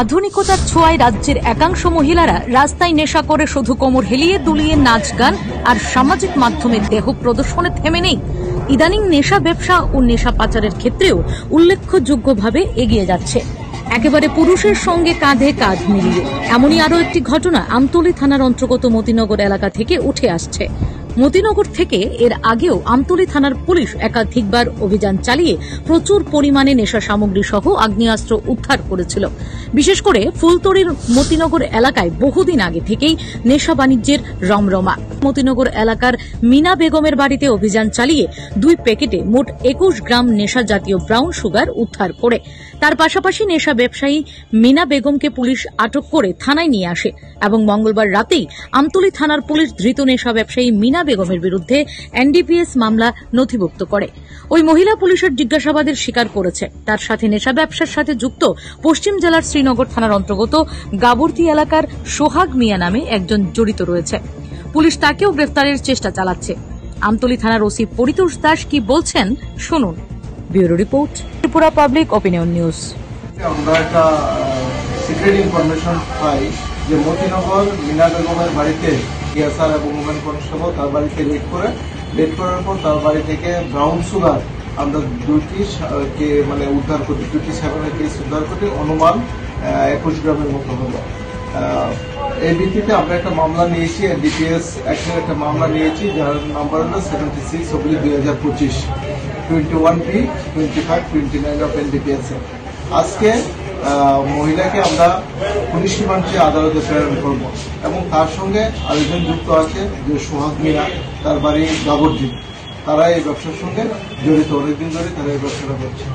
আধুনিকতার ছোঁয়ায় রাজ্যের একাংশ মহিলারা রাস্তায় নেশা করে শুধু কোমর হেলিয়ে দুলিয়ে নাচ গান আর সামাজিক মাধ্যমে দেহ প্রদর্শনে থেমে নেই, ইদানিং নেশা ব্যবসা ও নেশা পাচারের ক্ষেত্রেও উল্লেখযোগ্যভাবে এগিয়ে যাচ্ছে, একেবারে পুরুষের সঙ্গে কাঁধে কাঁধ মিলিয়ে। এমনই আরও একটি ঘটনা আমতলী থানার অন্তর্গত মতিনগর এলাকা থেকে উঠে আসছে। মতিনগর থেকে এর আগেও আমতলী থানার পুলিশ একাধিকবার অভিযান চালিয়ে প্রচুর পরিমাণে নেশা সামগ্রী সহ আগ্নেয়াস্ত্র উদ্ধার করেছিল। বিশেষ করে ফুলতড়ির মতিনগর এলাকায় বহুদিন আগে থেকেই নেশা বাণিজ্যের রমরমা। মতিনগর এলাকার মিনা বেগমের বাড়িতে অভিযান চালিয়ে 2 প্যাকেটে মোট 21 গ্রাম নেশা জাতীয় ব্রাউন সুগার উদ্ধার করে তার পাশাপাশি নেশা ব্যবসায়ী মিনা বেগমকে পুলিশ আটক করে থানায় নিয়ে আসে এবং মঙ্গলবার রাতেই আমতলী থানার পুলিশ ধৃত নেশা ব্যবসায়ী মিনা বেগমের বিরুদ্ধে এনডিপিএস মামলা নথিভুক্ত করে। ওই মহিলা পুলিশের জিজ্ঞাসাবাদের স্বীকার করেছে তার সাথে নেশা ব্যবসার সাথে যুক্ত পশ্চিম জেলার শ্রীনগর থানার অন্তর্গত গাবর্তি এলাকার সোহাগ মিয়া নামে একজন জড়িত রয়েছে। পুলিশ তাকেও গ্রেফতারের চেষ্টা চালাচ্ছে। আমতলী থানার ওসি পরিতোষ দাস কি বলছেন শুনুন। Bureau report, Tripura public opinion news. আমরা একটা সিক্রেট ইনফরমেশন পাই যে মতিনগর মিনা বেগমের বাড়িতে এসআর এবং ওমেন কনস্টেবল তার বাড়িতে রেড করার পর তার বাড়ি থেকে ব্রাউন সুগার আমরা 2টি উদ্ধার করি, 2টি সেভেনের কেস উদ্ধার করি, অনুমান 21 গ্রামের মতো হলো। এই ভিত্তিতে আমরা একটা মামলা নিয়েছি, এনডিপিএস অ্যাক্টের একটা মামলা নিয়েছি যার নাম্বার হলো 76/2025 21B 2529 অফ এনডিপিএস। আজকে মহিলাকে আমরা পুলিশ রিমান্ডে আদালতে প্রেরণ করব এবং তার সঙ্গে আরেকজন যুক্ত আছে যে সোহাগ মিয়া, তার বাড়ি গাবর্জি। তারা এই ব্যবসার সঙ্গে জড়িত, অনেকদিন ধরে তারা এই ব্যবসাটা করছে।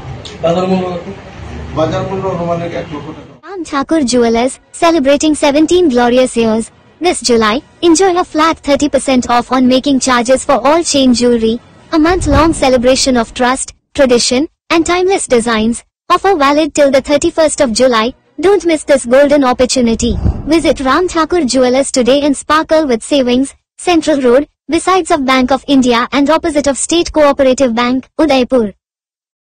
বাজার মূল্য অনুমানিক 1 লক্ষ টাকা। Ram Thakur Jewellers, celebrating 17 glorious years. This July, enjoy a flat 30% off on making charges for all chain jewelry. A month-long celebration of trust, tradition, and timeless designs. Offer valid till the 31st of July. Don't miss this golden opportunity. Visit Ram Thakur Jewellers today and sparkle with savings. Central Road, besides of Bank of India and opposite of State Cooperative Bank, Udaipur.